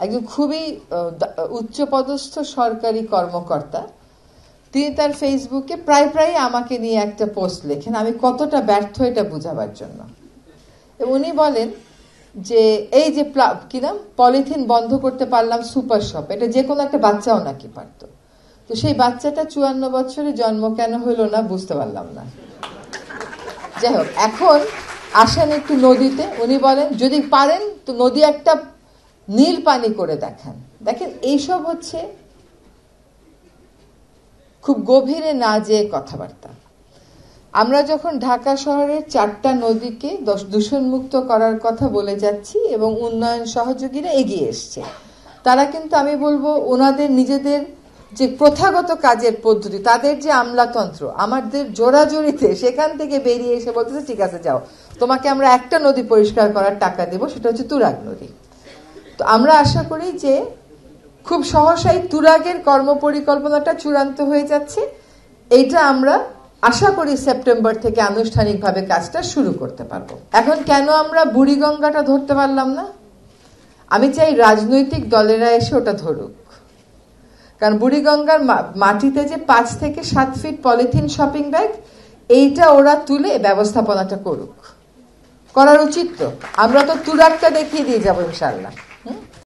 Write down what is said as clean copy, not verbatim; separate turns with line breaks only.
একজন খুবই উচ্চপদস্থ সরকারি কর্মকর্তা, তিনি তার ফেসবুকে প্রায় প্রায় আমাকে নিয়ে একটা পোস্ট লেখেন, আমি কতটা ব্যর্থ এটা বোঝাবার জন্য। উনি বলেন যে এই যে কি নাম পলিথিন বন্ধ করতে পারলাম সুপার শপ, এটা যে কোনো একটা বাচ্চাও নাকি পারতো, তো সেই বাচ্চাটা 54 বছরে জন্ম কেন হলো না বুঝতে পারলাম না। যাই হোক, এখন আসেন একটু নদীতে। উনি বলেন যদি পারেন তো নদী একটা নীল পানি করে দেখান। দেখেন এইসব হচ্ছে খুব গভীরে না যেয়ে কথাবার্তা। আমরা যখন ঢাকা শহরের 4টা নদীকে দূষণমুক্ত করার কথা বলে যাচ্ছি এবং উন্নয়ন সহযোগীরা এগিয়ে এসছে, তারা কিন্তু আমি বলবো ওনাদের নিজেদের যে প্রথাগত কাজের পদ্ধতি, তাদের যে আমলাতন্ত্র, আমাদের জোরাজোরিতে সেখান থেকে বেরিয়ে এসে বলতেছে ঠিক আছে যাও, তোমাকে আমরা একটা নদী পরিষ্কার করার টাকা দেব, সেটা হচ্ছে তুরাগ নদী। তো আমরা আশা করি যে খুব সহসাই তুরাগের কর্মপরিকল্পনাটা চূড়ান্ত হয়ে যাচ্ছে। এইটা আমরা আশা করি সেপ্টেম্বর থেকে আনুষ্ঠানিকভাবে কাজটা শুরু করতে পারবো। এখন কেন আমরা বুড়িগঙ্গাটা ধরতে পারলাম না? আমি চাই রাজনৈতিক দলেরা এসে ওটা ধরুক, কারণ বুড়িগঙ্গার মাটিতে যে 5 থেকে 7 ফিট পলিথিন শপিং ব্যাগ, এইটা ওরা তুলে ব্যবস্থাপনাটা করুক, করার উচিত। তো আমরা তো তুরাগটা দেখিয়ে দিয়ে যাবো ইনশাল্লাহ।